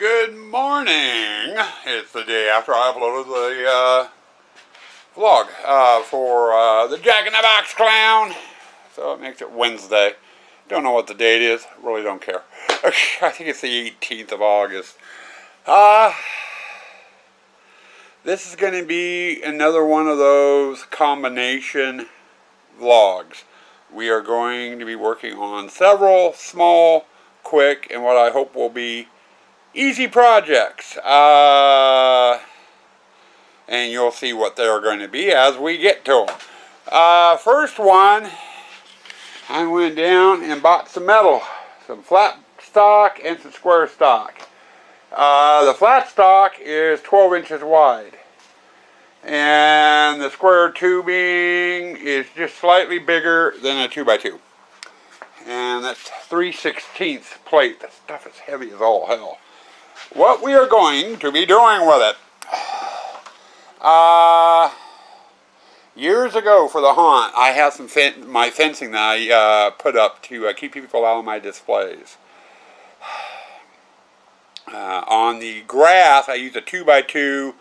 Good morning. It's the day after I uploaded the vlog for the Jack in the Box Clown. So it makes it Wednesday. Don't know what the date is. Really don't care. I think it's the 18th of August. This is going to be another one of those combination vlogs. We are going to be working on several small, quick, and what I hope will be easy projects. And you'll see what they're going to be as we get to them. First one, I went down and bought some metal. Some flat stock and some square stock. The flat stock is 12 inches wide. And the square tubing is just slightly bigger than a 2x2. And that's 3/16 plate. That stuff is heavy as all hell. What we are going to be doing with it. Years ago for the haunt, I have some my fencing that I put up to keep people out of my displays. On the grass, I used a 2x2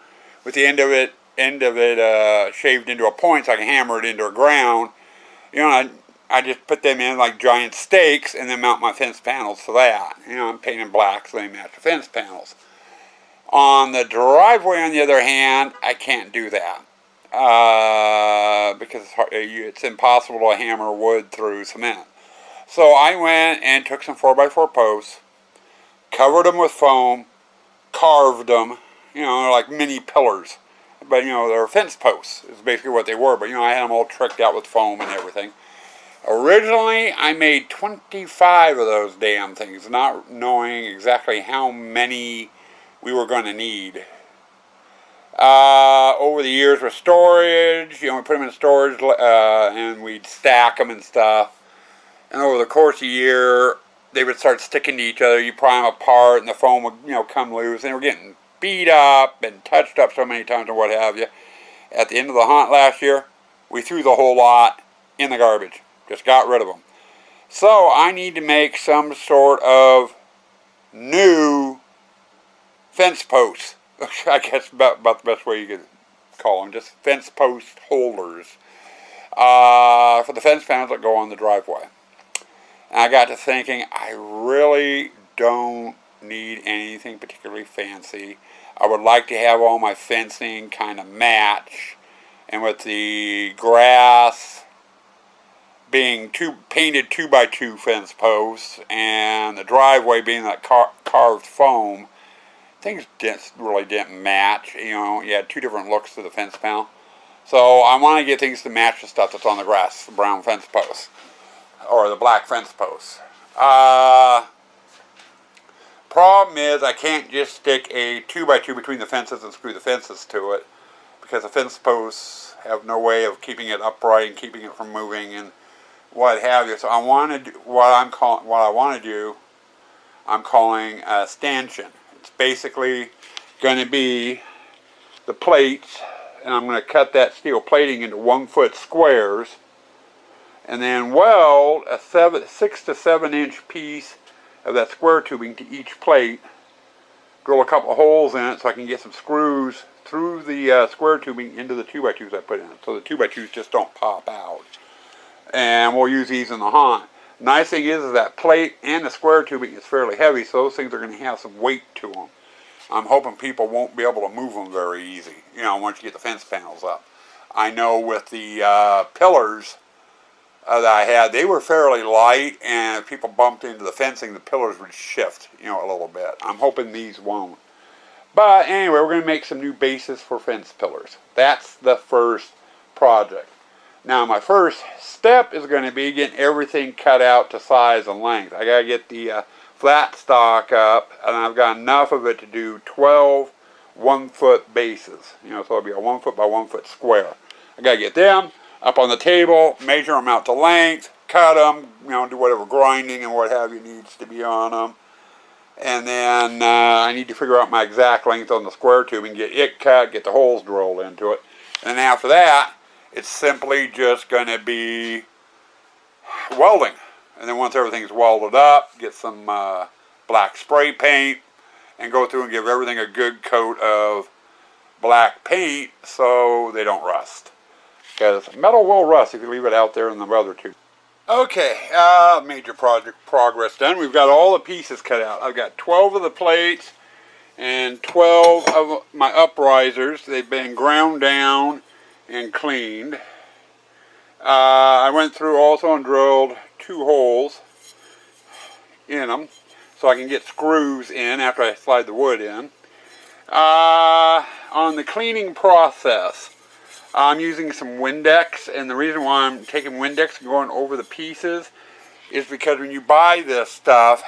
with the end of it shaved into a point so I can hammer it into a ground. You know, I just put them in like giant stakes and then mount my fence panels to that. You know, I'm painting black so they match the fence panels. On the driveway, on the other hand, I can't do that. Because it's impossible to hammer wood through cement. So I went and took some 4x4 posts, covered them with foam, carved them, you know, they're like mini pillars. But, you know, they're fence posts is basically what they were. But, you know, I had them all tricked out with foam and everything. Originally, I made 25 of those damn things, not knowing exactly how many we were going to need. Over the years with storage, you know, we put them in storage and we'd stack them and stuff. And over the course of a year, they would start sticking to each other. You pry them apart and the foam would, you know, come loose. And they were getting beat up and touched up so many times and what have you. At the end of the haunt last year, we threw the whole lot in the garbage. Just got rid of them. So I need to make some sort of new fence posts. I guess about the best way you could call them. Just fence post holders. For the fence panels that go on the driveway. And I got to thinking, I really don't need anything particularly fancy. I would like to have all my fencing kind of match. And with the grass being painted 2x2 fence posts and the driveway being that carved foam, things really didn't match. You know, you had two different looks to the fence panel. So I want to get things to match the stuff that's on the grass, the brown fence posts, or the black fence posts. Problem is I can't just stick a 2x2 between the fences and screw the fences to it, because the fence posts have no way of keeping it upright and keeping it from moving and what have you. So I want to do I'm calling a stanchion. It's basically going to be the plates, and I'm going to cut that steel plating into 1-foot squares, and then weld a 6 to 7 inch piece of that square tubing to each plate. Drill a couple of holes in it so I can get some screws through the square tubing into the 2x2s I put in, so the 2x2s just don't pop out. And we'll use these in the haunt. Nice thing is that plate and the square tubing is fairly heavy, so those things are going to have some weight to them. I'm hoping people won't be able to move them very easy, you know, once you get the fence panels up. I know with the pillars that I had, they were fairly light, and if people bumped into the fencing, the pillars would shift, you know, a little bit. I'm hoping these won't. But anyway, we're going to make some new bases for fence pillars. That's the first project. Now, my first step is going to be getting everything cut out to size and length. I got to get the flat stock up, and I've got enough of it to do 12 1-foot bases. You know, so it'll be a 1-foot by 1-foot square. I got to get them up on the table, measure them out to length, cut them, you know, do whatever grinding and what have you needs to be on them. And then I need to figure out my exact length on the square tubing, get it cut, get the holes drilled into it. And then after that, it's simply just going to be welding. And then once everything's welded up, get some black spray paint and go through and give everything a good coat of black paint so they don't rust. Because metal will rust if you leave it out there in the weather too. Okay, major project progress done. We've got all the pieces cut out. I've got 12 of the plates and 12 of my uprisers. They've been ground down and cleaned. I went through also and drilled 2 holes in them so I can get screws in after I slide the wood in. On the cleaning process, I'm using some Windex, and the reason why I'm taking Windex and going over the pieces is because when you buy this stuff,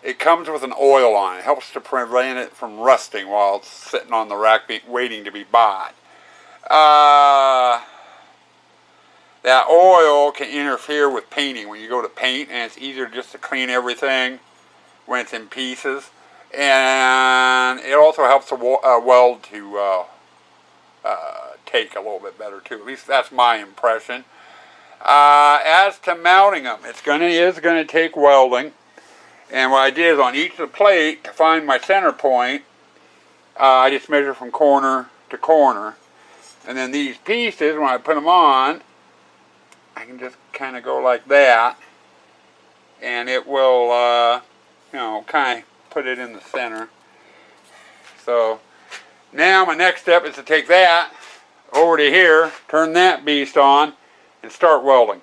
it comes with an oil on it. It helps to prevent it from rusting while it's sitting on the rack waiting to be bought. That oil can interfere with painting when you go to paint, and it's easier just to clean everything when it's in pieces. And it also helps the weld to take a little bit better too. At least that's my impression. As to mounting them, is going to take welding. And what I did is on each of the plate, to find my center point, I just measure from corner to corner. And then these pieces, when I put them on, I can just kind of go like that. And it will, kind of put it in the center. So now my next step is to take that over to here, turn that beast on, and start welding.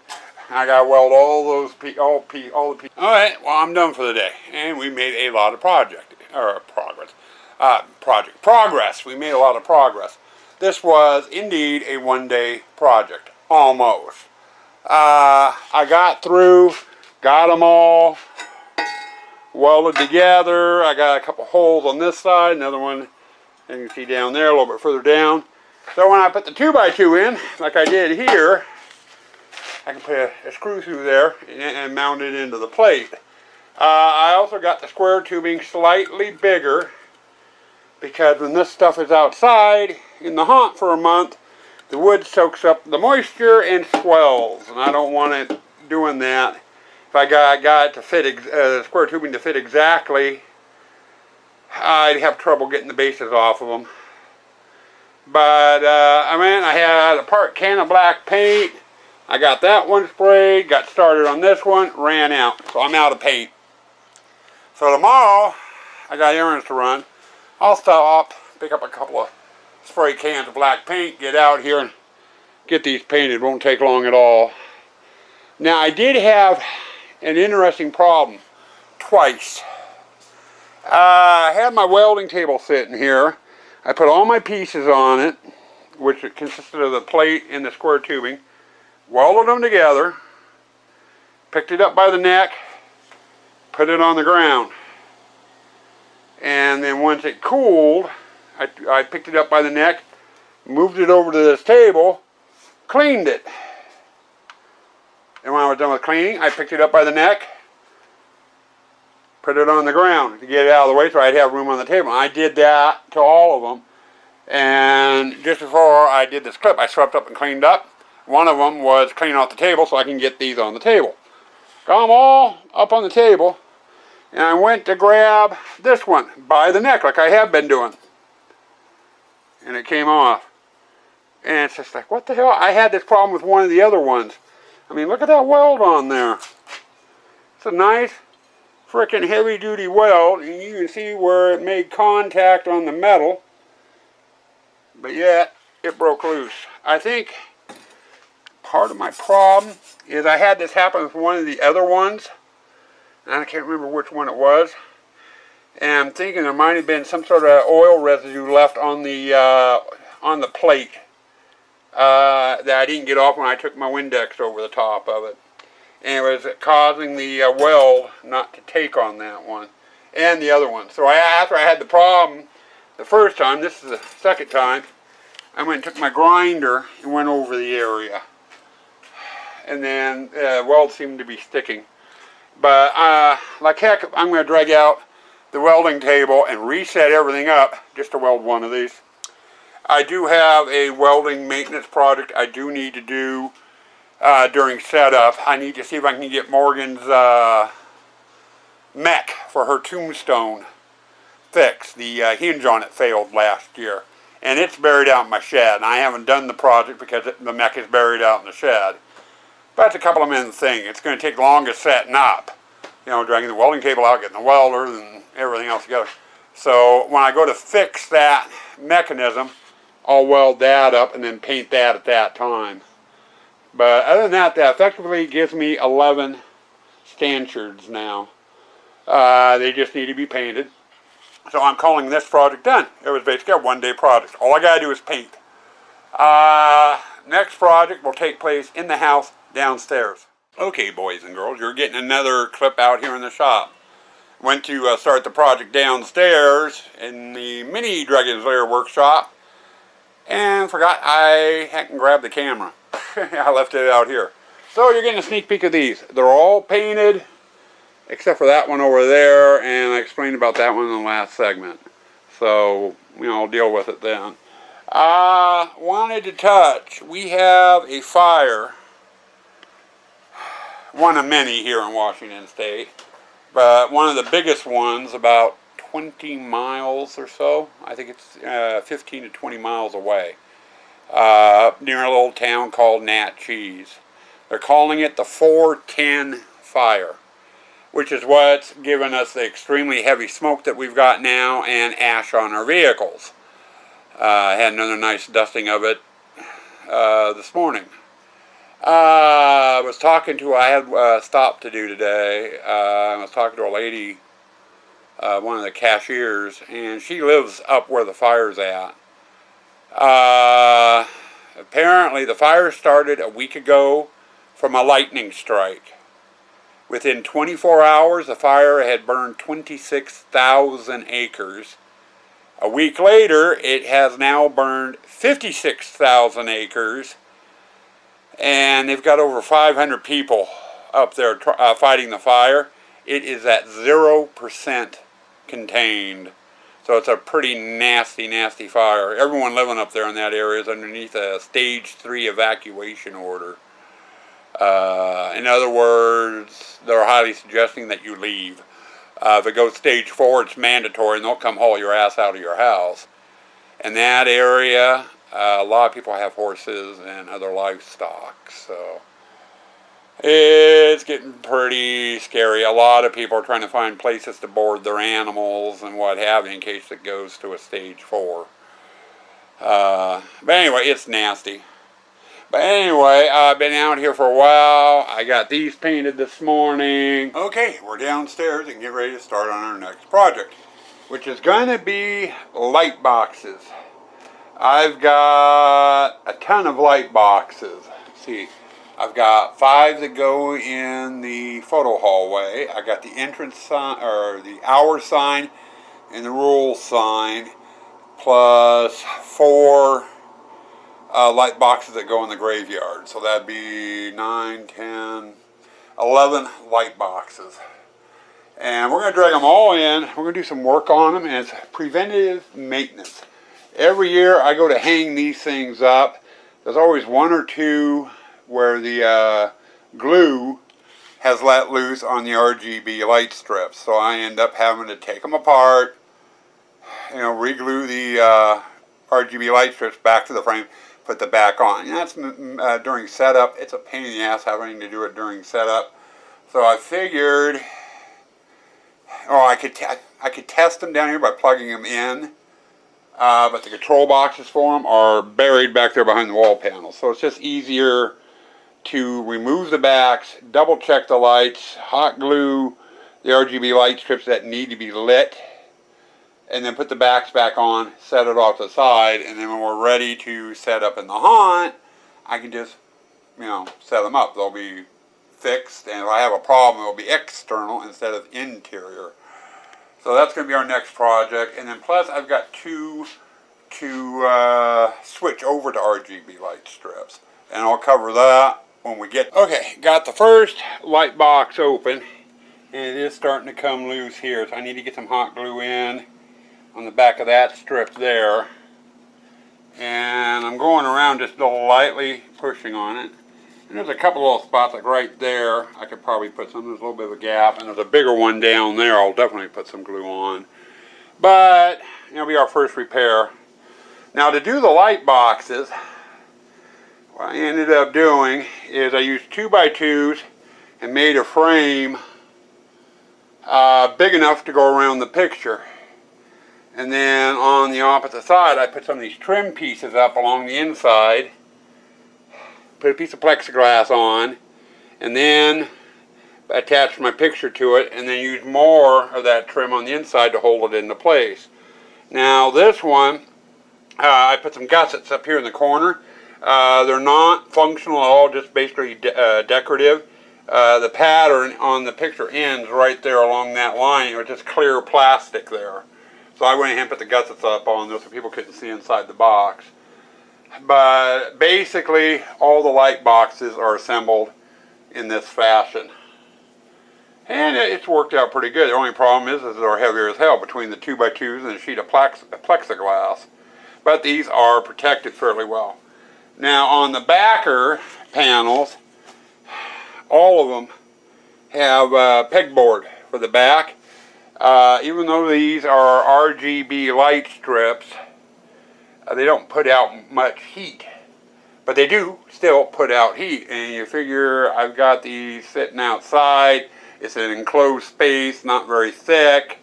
I gotta weld all those all the pieces. All right, well, I'm done for the day, and we made a lot of progress. We made a lot of progress. This was indeed a one-day project, almost. I got through, got them all welded together. I got a couple holes on this side, another one you can see down there, a little bit further down. So when I put the 2x2 in, like I did here, I can put a screw through there and mount it into the plate. I also got the square tubing slightly bigger because when this stuff is outside in the haunt for a month, the wood soaks up the moisture and swells, and I don't want it doing that. If I got it to fit, square tubing to fit exactly, I'd have trouble getting the bases off of them. But I had a part can of black paint. I got that one sprayed, got started on this one, ran out. So I'm out of paint. So tomorrow, I got errands to run. I'll stop, pick up a couple of spray cans of black paint, get out here and get these painted. Won't take long at all. Now I did have an interesting problem twice. I had my welding table sitting here. I put all my pieces on it, which consisted of the plate and the square tubing, welded them together, picked it up by the neck, put it on the ground. And then once it cooled, I picked it up by the neck, moved it over to this table, cleaned it. And when I was done with cleaning, I picked it up by the neck, put it on the ground to get it out of the way so I'd have room on the table. And I did that to all of them. And just before I did this clip, I swept up and cleaned up. One of them was cleaning off the table so I can get these on the table. Got them all up on the table, and I went to grab this one by the neck like I have been doing. And it came off. And it's just like, what the hell? I had this problem with one of the other ones. I mean, look at that weld on there. It's a nice frickin' heavy duty weld, and you can see where it made contact on the metal, but yet it broke loose. I think part of my problem is I had this happen with one of the other ones, and I can't remember which one it was, and I'm thinking there might have been some sort of oil residue left on the plate that I didn't get off when I took my Windex over the top of it. And it was causing the weld not to take on that one and the other one. So after I had the problem the first time, this is the second time, I went and took my grinder and went over the area. And then the weld seemed to be sticking. But like heck, I'm going to drag out the welding table and reset everything up just to weld one of these. I do have a welding maintenance project I do need to do during setup. I need to see if I can get Morgan's mech for her tombstone fixed. The hinge on it failed last year, and it's buried out in my shed. And I haven't done the project because the mech is buried out in the shed. But it's a couple of minutes thing. It's going to take longer setting up. You know, dragging the welding cable out, getting the welder, and everything else together. So when I go to fix that mechanism, I'll weld that up and then paint that at that time. But other than that, that effectively gives me 11 stanchions now. They just need to be painted. So I'm calling this project done. It was basically a one-day project. All I got to do is paint. Next project will take place in the house downstairs. Okay, boys and girls, you're getting another clip out here in the shop. Went to start the project downstairs in the mini Dragon's Lair workshop and forgot I hadn't grabbed the camera. I left it out here. So you're getting a sneak peek of these. They're all painted except for that one over there, and I explained about that one in the last segment. So, you know, I'll deal with it then. Wanted to touch, we have a fire, one of many here in Washington State, but one of the biggest ones about 20 miles or so. I think it's 15 to 20 miles away, near a little town called Natchez. They're calling it the 410 fire, which is what's given us the extremely heavy smoke that we've got now and ash on our vehicles. I had another nice dusting of it this morning. I was talking to, I had a stop to do today. I was talking to a lady, one of the cashiers, and she lives up where the fire's at. Apparently the fire started a week ago from a lightning strike. Within 24 hours, the fire had burned 26,000 acres. A week later, it has now burned 56,000 acres. And they've got over 500 people up there fighting the fire. It is at 0% contained. So it's a pretty nasty, nasty fire. Everyone living up there in that area is underneath a stage 3 evacuation order. In other words, they're highly suggesting that you leave. If it goes stage 4, it's mandatory, and they'll come haul your ass out of your house. In that area, a lot of people have horses and other livestock, so it's getting pretty scary. A lot of people are trying to find places to board their animals and what have you in case it goes to a stage 4. But anyway, it's nasty. But anyway, I've been out here for a while. I got these painted this morning. Okay, we're downstairs and get ready to start on our next project, which is going to be light boxes. I've got a ton of light boxes. Let's see, I've got 5 that go in the photo hallway. I got the entrance sign, or the hour sign, and the rule sign, plus 4 light boxes that go in the graveyard. So that'd be 9, 10, 11 light boxes. And we're going to drag them all in. We're going to do some work on them, and it's preventative maintenance. Every year I go to hang these things up. There's always 1 or 2 where the glue has let loose on the RGB light strips. So I end up having to take them apart, you know, re-glue the RGB light strips back to the frame, put the back on. And that's during setup. It's a pain in the ass having to do it during setup. So I figured, I could test them down here by plugging them in. But the control boxes for them are buried back there behind the wall panels. So it's just easier to remove the backs, double check the lights, hot glue the RGB light strips that need to be lit, and then put the backs back on, set it off to the side, and then when we're ready to set up in the haunt, I can just, you know, set them up. They'll be fixed, and if I have a problem, it'll be external instead of interior. So that's going to be our next project. And then plus I've got 2 to switch over to RGB light strips. And I'll cover that when we get... Okay, got the first light box open. And it is starting to come loose here. So I need to get some hot glue in on the back of that strip there. And I'm going around just lightly pushing on it. And there's a couple little spots like right there. I could probably put some. There's a little bit of a gap. And there's a bigger one down there. I'll definitely put some glue on. But it'll be our first repair. Now to do the light boxes, what I ended up doing is I used 2x2s and made a frame big enough to go around the picture. And then on the opposite side, I put some of these trim pieces up along the inside, put a piece of plexiglass on, and then attached my picture to it, and then use more of that trim on the inside to hold it into place. Now this one, I put some gussets up here in the corner. They're not functional at all, just basically decorative. The pattern on the picture ends right there along that line. It was just clear plastic there. So I went ahead and put the gussets up on there so people couldn't see inside the box. But basically, all the light boxes are assembled in this fashion. And it's worked out pretty good. The only problem is they're heavier as hell between the 2x2s and a sheet of plexiglass. But these are protected fairly well. Now on the backer panels, all of them have pegboard for the back. Even though these are RGB light strips, they don't put out much heat. But they do still put out heat. And you figure I've got these sitting outside. It's an enclosed space, not very thick.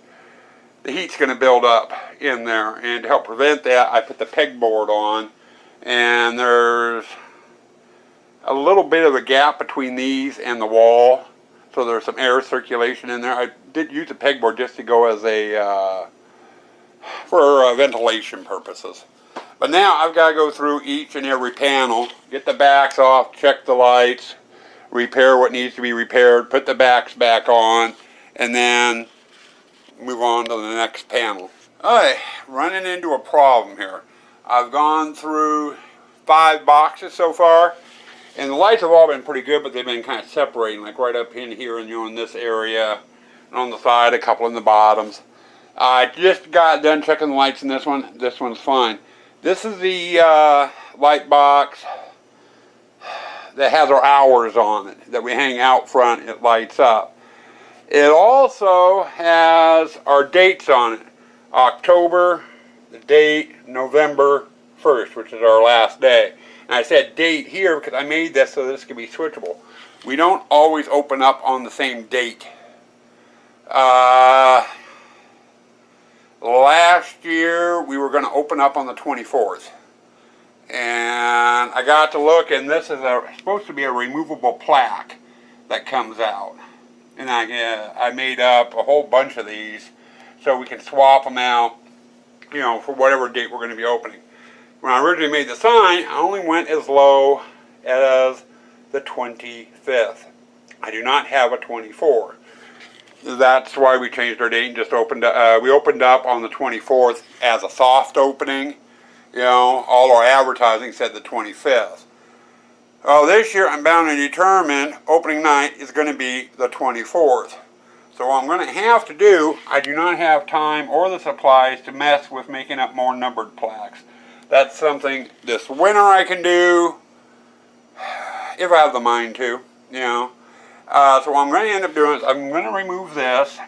The heat's going to build up in there. And to help prevent that, I put the pegboard on. And there's a little bit of a gap between these and the wall. So there's some air circulation in there. I did use the pegboard just to go as for ventilation purposes. But now I've got to go through each and every panel, get the backs off, check the lights, repair what needs to be repaired, put the backs back on, and then move on to the next panel. Alright, running into a problem here. I've gone through 5 boxes so far, and the lights have all been pretty good, but they've been kind of separating, like right up in here and in this area, and on the side, a couple in the bottoms. I just got done checking the lights in this one. This one's fine. This is the light box that has our hours on it, that we hang out front, it lights up. It also has our dates on it. October, the date, November 1st, which is our last day. And I said date here because I made this so this could be switchable. We don't always open up on the same date. Last year we were going to open up on the 24th. And I got to look, and this is supposed to be a removable plaque that comes out. And I made up a whole bunch of these so we can swap them out, you know, for whatever date we're going to be opening. When I originally made the sign, I only went as low as the 25th. I do not have a 24. That's why we changed our date and just opened up. We opened up on the 24th as a soft opening. You know, all our advertising said the 25th. Well, this year I'm bound and determined opening night is going to be the 24th. So what I'm going to have to do, I do not have time or the supplies to mess with making up more numbered plaques. That's something this winter I can do, if I have the mind to, you know. So what I'm going to end up doing is I'm going to remove this,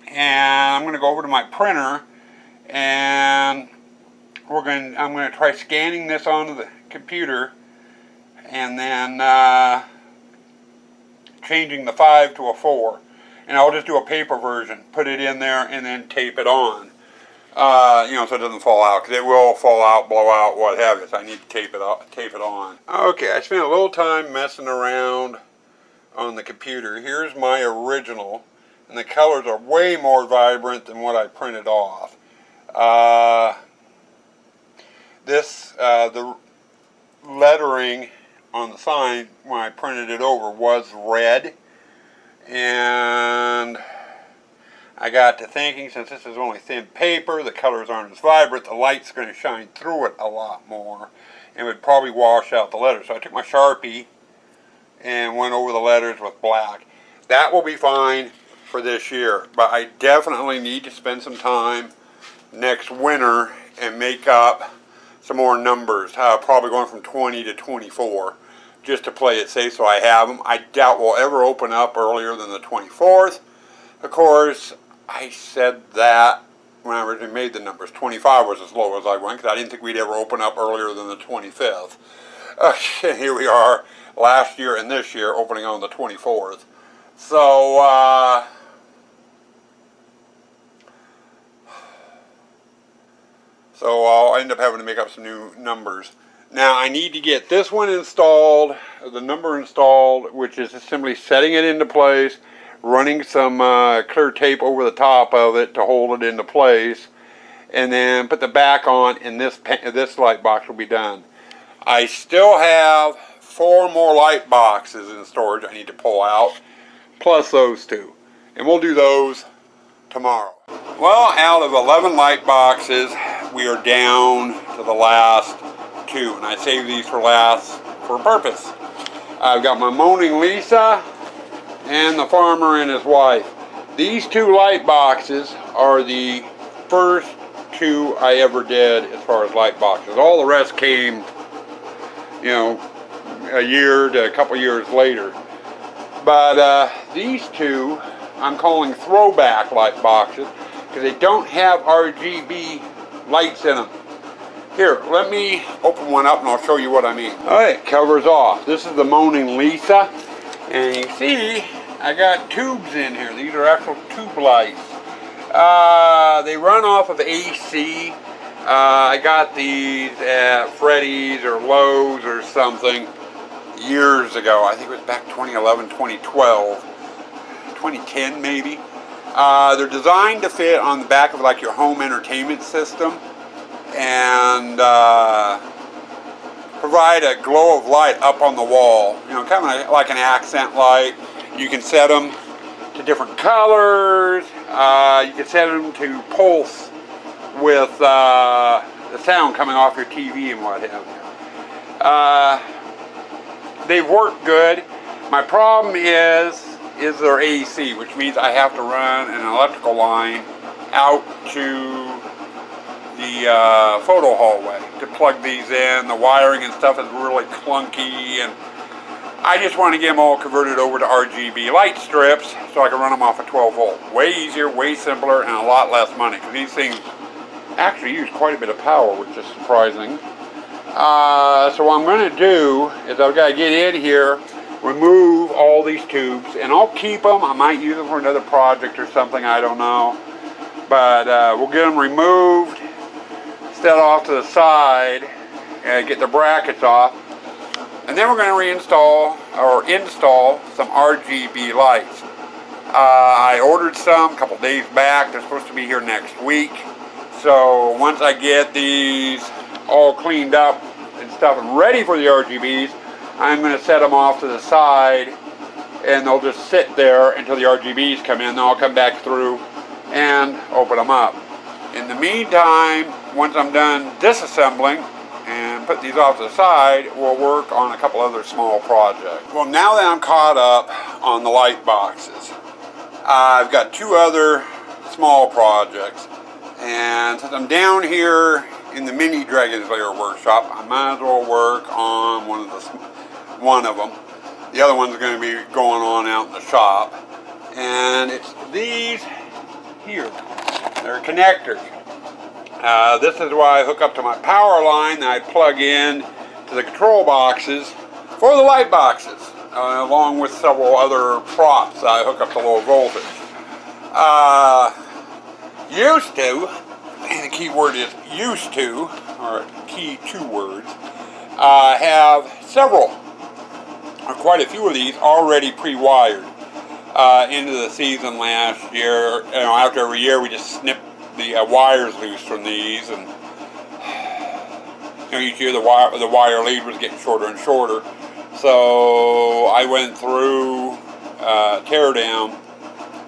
and I'm going to go over to my printer, and I'm going to try scanning this onto the computer, and then changing the 5 to a 4. And I'll just do a paper version, put it in there, and then tape it on. You know, so it doesn't fall out, because it will fall out, blow out, what have you. So I need to tape it on. Okay, I spent a little time messing around on the computer. Here's my original, and the colors are way more vibrant than what I printed off. The lettering on the sign when I printed it over was red, and I got to thinking, since this is only thin paper, the colors aren't as vibrant, the light's going to shine through it a lot more, and would probably wash out the letters. So I took my Sharpie and went over the letters with black. That will be fine for this year, but I definitely need to spend some time next winter and make up some more numbers, probably going from 20 to 24, just to play it safe so I have them. I doubt we'll ever open up earlier than the 24th. Of course, I said that when I originally made the numbers. 25 was as low as I went because I didn't think we'd ever open up earlier than the 25th. Okay, here we are, last year and this year, opening on the 24th. So, I'll end up having to make up some new numbers. Now, I need to get this one installed, the number installed, which is simply setting it into place, running some clear tape over the top of it to hold it into place, and then put the back on, and this light box will be done. I still have 4 more light boxes in storage I need to pull out, plus those 2. And we'll do those tomorrow. Well, out of 11 light boxes, we are down to the last 2. And I saved these for last for a purpose. I've got my Moaning Lisa and the Farmer and his wife. These 2 light boxes are the first 2 I ever did as far as light boxes. All the rest came, you know, a year to a couple years later. But these 2 I'm calling throwback light boxes because they don't have RGB lights in them. Here, let me open one up and I'll show you what I mean. Alright, cover's off. This is the Moaning Lisa, and you see I got tubes in here. These are actual tube lights. They run off of AC. I got these at Freddy's or Lowe's or something years ago. I think it was back 2011, 2012, 2010 maybe. They're designed to fit on the back of like your home entertainment system and provide a glow of light up on the wall. You know, kind of like an accent light. You can set them to different colors. You can set them to pulse with the sound coming off your TV and what have you. They've worked good. My problem is their AC, which means I have to run an electrical line out to the photo hallway to plug these in. The wiring and stuff is really clunky, and I just want to get them all converted over to RGB light strips so I can run them off a 12 volt. Way easier, way simpler, and a lot less money, because these things actually use quite a bit of power, which is surprising. So what I'm going to do is I've got to get in here, remove all these tubes, and I'll keep them. I might use them for another project or something, I don't know. But we'll get them removed, set off to the side, and get the brackets off. And then we're going to reinstall or install some RGB lights. I ordered some a couple days back. They're supposed to be here next week. So once I get these all cleaned up and stuff and ready for the RGBs, I'm going to set them off to the side, and they'll just sit there until the RGBs come in. Then I'll come back through and open them up. In the meantime, once I'm done disassembling and put these off to the side, we'll work on a couple other small projects. Well, now that I'm caught up on the light boxes, I've got 2 other small projects. And since I'm down here in the mini Dragon's Lair workshop, I might as well work on one of them. The other one's going to be going on out in the shop. And it's these here. They're connectors. This is why I hook up to my power line that I plug in to the control boxes for the light boxes, along with several other props that I hook up to low voltage. Used to, and the key word is used to, or key 2 words, have several, or quite a few of these already pre-wired into the season last year. You know, after every year we just snip the wires loose from these, and you know, each year the wire lead was getting shorter and shorter. So I went through teardown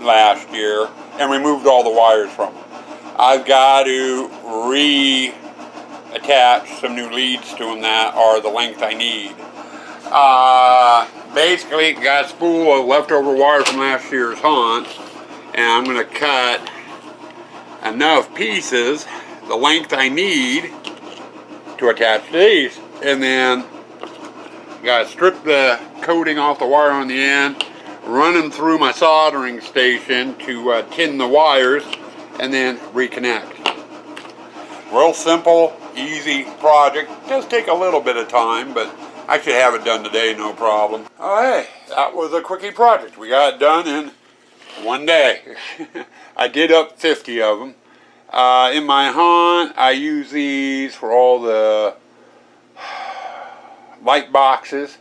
last year and removed all the wires from them. I've got to reattach some new leads to them that are the length I need. Basically, got a spool of leftover wire from last year's haunt, and I'm going to cut enough pieces, the length I need, to attach to these. And then got to strip the coating off the wire on the end, run them through my soldering station to tin the wires, and then reconnect. Real simple, easy project. It does take a little bit of time, but I should have it done today, no problem. Oh hey, that was a quickie project. We got it done in one day. I did up 50 of them. In my haunt, I use these for all the light boxes.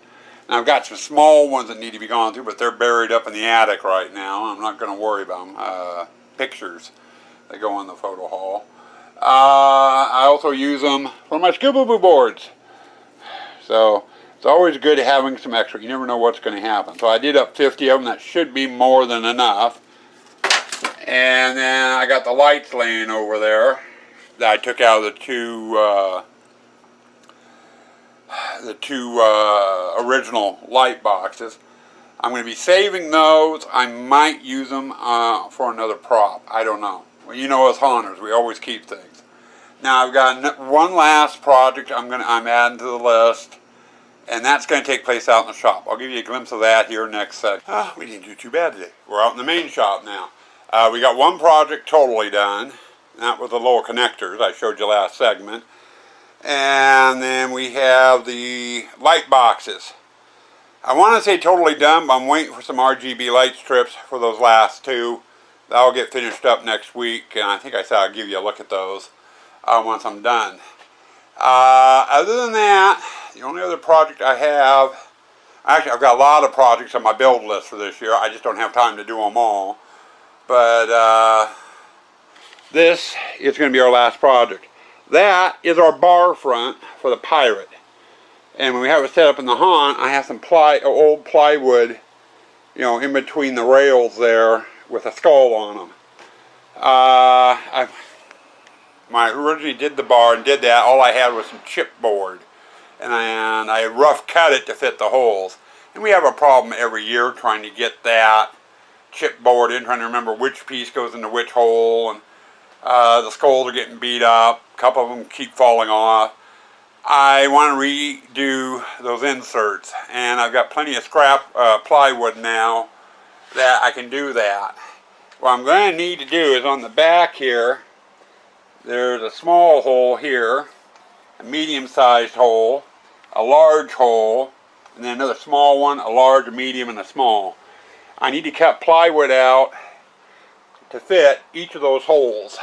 And I've got some small ones that need to be gone through, but they're buried up in the attic right now. I'm not going to worry about them. Pictures that go in the photo hall. I also use them for my Scuba Boo boards. So it's always good having some extra. You never know what's going to happen. So I did up 50 of them. That should be more than enough. And then I got the lights laying over there that I took out of the two original light boxes. I'm going to be saving those. I might use them for another prop. I don't know. Well, you know us haunters, we always keep things. Now I've got one last project I'm adding to the list, and that's going to take place out in the shop. I'll give you a glimpse of that here next section. We didn't do too bad today. We're out in the main shop now. We got one project totally done. And that was the little connectors I showed you last segment. And then we have the light boxes. I want to say totally done, but I'm waiting for some RGB light strips for those last two. That'll get finished up next week, and I think I said I'll give you a look at those once I'm done. Other than that, the only other project I have, actually I've got a lot of projects on my build list for this year. I just don't have time to do them all. But this is going to be our last project. That is our bar front for the Pirate. And when we have it set up in the haunt, I have some old plywood, you know, in between the rails there with a skull on them. When I originally did the bar and did that, all I had was some chipboard. And I rough cut it to fit the holes. And we have a problem every year trying to get that chipboard in, trying to remember which piece goes into which hole. And the skulls are getting beat up. A couple of them keep falling off. I want to redo those inserts, and I've got plenty of scrap plywood now that I can do that. What I'm going to need to do is on the back here, there's a small hole here, a medium-sized hole, a large hole, and then another small one, a large, a medium, and a small. I need to cut plywood out to fit each of those holes.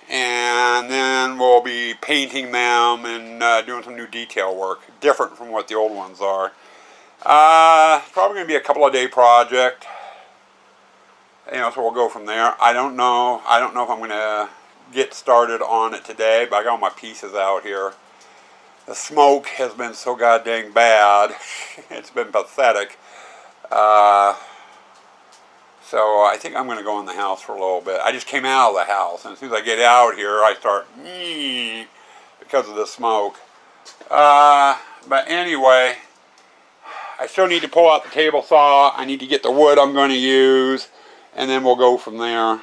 And then we'll be painting them and doing some new detail work, different from what the old ones are. It's probably going to be a couple of day project. You know, so we'll go from there. I don't know if I'm going to get started on it today, but I got all my pieces out here. The smoke has been so goddamn bad. It's been pathetic. So I think I'm going to go in the house for a little bit. I just came out of the house, and as soon as I get out here, I start because of the smoke. But anyway, I still need to pull out the table saw. I need to get the wood I'm going to use, and then we'll go from there.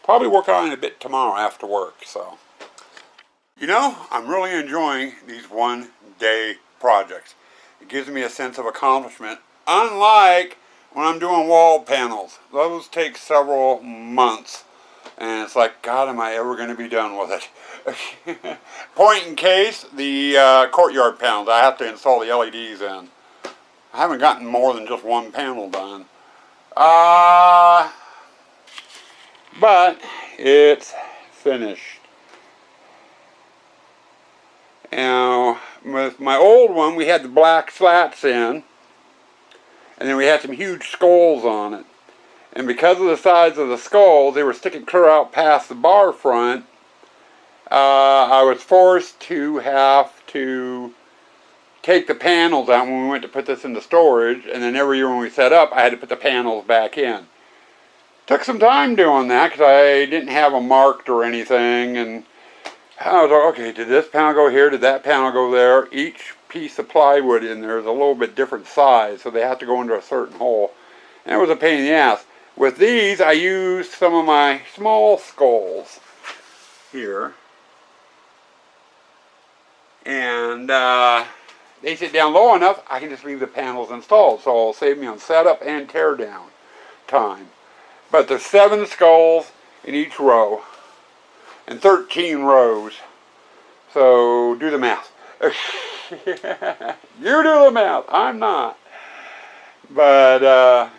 Probably work on it a bit tomorrow after work. So, you know, I'm really enjoying these one-day projects. It gives me a sense of accomplishment, unlike when I'm doing wall panels. Those take several months, and it's like, God, am I ever going to be done with it? Point in case, the courtyard panels, I have to install the LEDs in. I haven't gotten more than just one panel done. But it's finished. Now, with my old one, we had the black slats in, and then we had some huge skulls on it. And because of the size of the skulls, they were sticking clear out past the bar front. I was forced to have to take the panels out when we went to put this into storage, and then every year when we set up, I had to put the panels back in. Took some time doing that because I didn't have them marked or anything, and I was like, okay, did this panel go here? Did that panel go there? Each piece of plywood in there is a little bit different size, so they have to go into a certain hole. And it was a pain in the ass. With these, I used some of my small skulls here. And they sit down low enough, I can just leave the panels installed. So it'll save me on setup and tear down time. But there's 7 skulls in each row and 13 rows. So do the math. You do the math. I'm not. But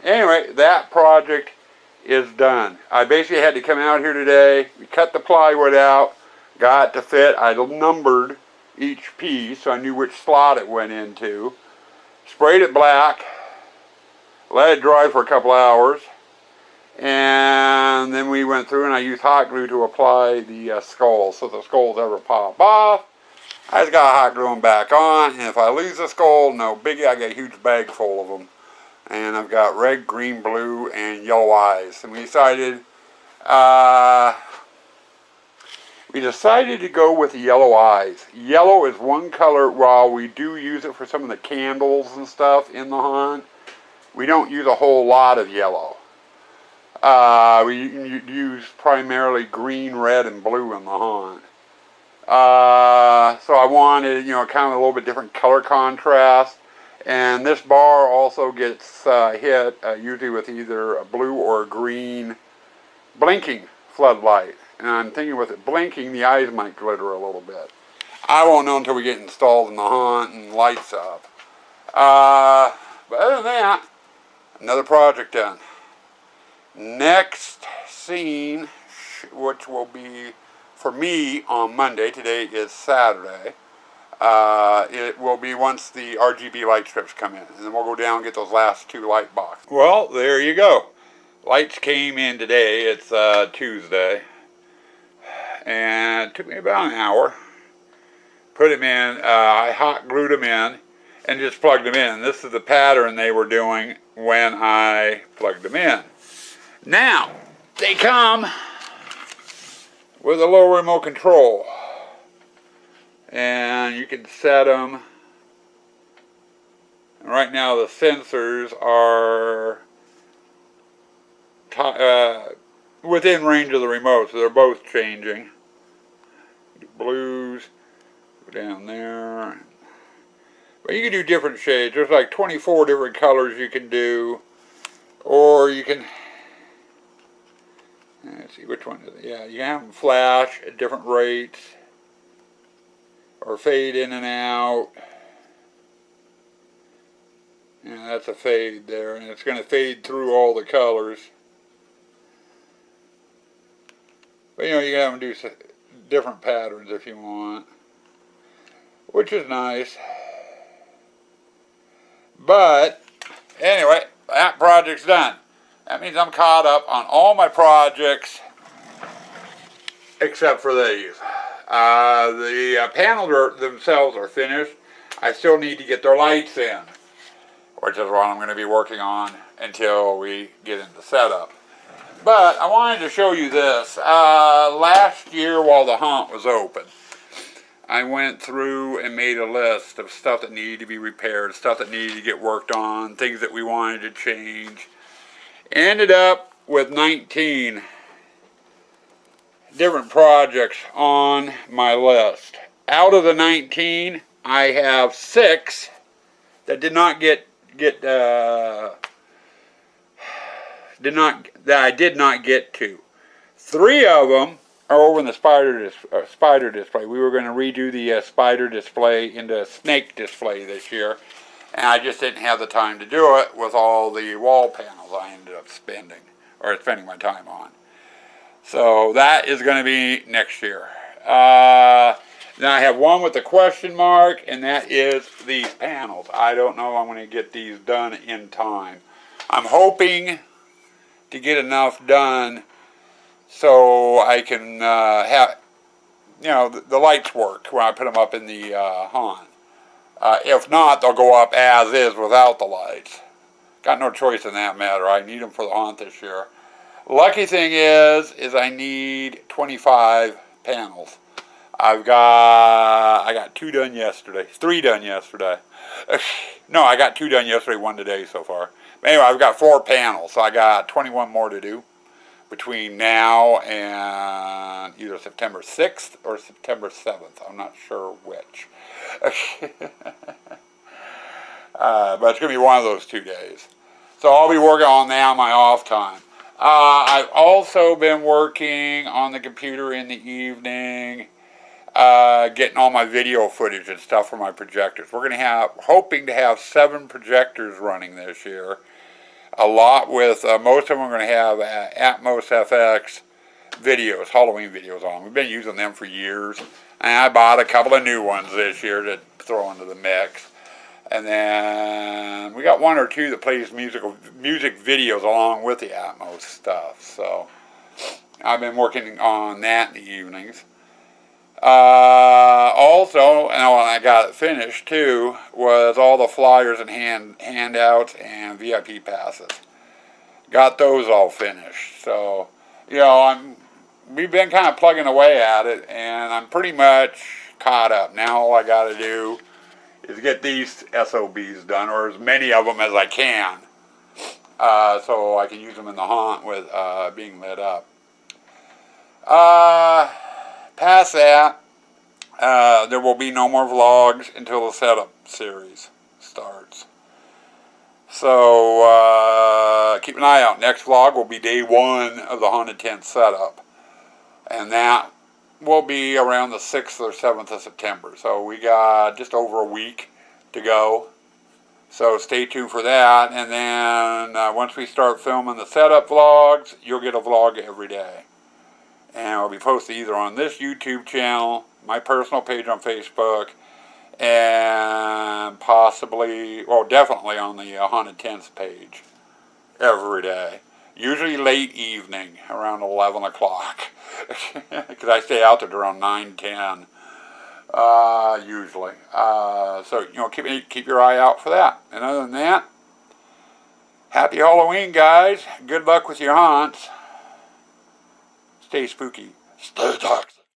anyway, that project is done. I basically had to come out here today. We cut the plywood out, got it to fit. I numbered each piece so I knew which slot it went into. Sprayed it black, let it dry for a couple hours, and then we went through and I used hot glue to apply the skulls so the skulls ever pop off. I just got hot glue them back on, and if I lose a skull, no biggie, I got a huge bag full of them. And I've got red, green, blue, and yellow eyes. And we decided to go with the yellow eyes. Yellow is one color. While we do use it for some of the candles and stuff in the haunt, we don't use a whole lot of yellow. We use primarily green, red, and blue in the haunt. So I wanted, kind of a little bit different color contrast. And this bar also gets hit usually with either a blue or a green blinking floodlight. And I'm thinking with it blinking, the eyes might glitter a little bit. I won't know until we get installed in the haunt and lights up. But other than that, another project done. Next scene, which will be for me on Monday, today is Saturday, it will be once the RGB light strips come in, and then we'll go down and get those last 2 light boxes. Well, there you go. Lights came in today. It's Tuesday, and it took me about an hour. Put them in. I hot glued them in and just plugged them in. This is the pattern they were doing when I plugged them in. Now, they come with a little remote control, and you can set them. Right now the sensors are within range of the remote, so they're both changing. Blues, go down there. But you can do different shades. There's like 24 different colors you can do, or you can, let's see which one is it. Yeah, you can have them flash at different rates, or fade in and out. Yeah, that's a fade there, and it's going to fade through all the colors. But you can have them do different patterns if you want, which is nice. But anyway, that project's done. That means I'm caught up on all my projects except for these. The panels themselves are finished. I still need to get their lights in, which is what I'm going to be working on until we get into setup. But I wanted to show you this. Last year while the haunt was open, I went through and made a list of stuff that needed to be repaired, stuff that needed to get worked on, things that we wanted to change. Ended up with 19 different projects on my list. Out of the 19, I have 6 that I did not get to. 3 of them are over in the spider display. We were going to redo the spider display into a snake display this year, and I just didn't have the time to do it with all the wall panels I ended up spending my time on. So that is going to be next year. Now I have one with a question mark, and that is these panels. I don't know if I'm going to get these done in time. I'm hoping to get enough done so I can have, the lights work when I put them up in the haunt. If not, they'll go up as is without the lights. Got no choice in that matter. I need them for the haunt this year. Lucky thing is I need 25 panels. I got 2 done yesterday. 3 done yesterday. No, I got 2 done yesterday, 1 today so far. But anyway, I've got 4 panels, so I got 21 more to do between now and either September 6th or September 7th. I'm not sure which. But it's going to be one of those 2 days. So I'll be working on that on my off time. I've also been working on the computer in the evening, getting all my video footage and stuff for my projectors. We're hoping to have 7 projectors running this year. A lot with, most of them are going to have Atmos FX videos, Halloween videos on. We've been using them for years. And I bought a couple of new ones this year to throw into the mix. And then we got 1 or 2 that plays music videos along with the Atmos stuff. So I've been working on that in the evenings. Also, and when I got it finished too, was all the flyers and handouts and VIP passes. Got those all finished. So, we've been kind of plugging away at it, and I'm pretty much caught up. Now all I got to do is get these SOBs done, or as many of them as I can, so I can use them in the haunt with being lit up. Past that, there will be no more vlogs until the setup series starts. So keep an eye out. Next vlog will be day 1 of the Haunted Tent setup. And that will be around the 6th or 7th of September. So we got just over a week to go. So stay tuned for that. And then once we start filming the setup vlogs, you'll get a vlog every day. And it'll be posted either on this YouTube channel, my personal page on Facebook, and possibly, well, definitely on the Haunted Tents page every day. Usually late evening, around 11 o'clock. Because I stay out there around 9, 10, usually. So, keep your eye out for that. And other than that, happy Halloween, guys. Good luck with your haunts. Stay spooky. Stay toxic.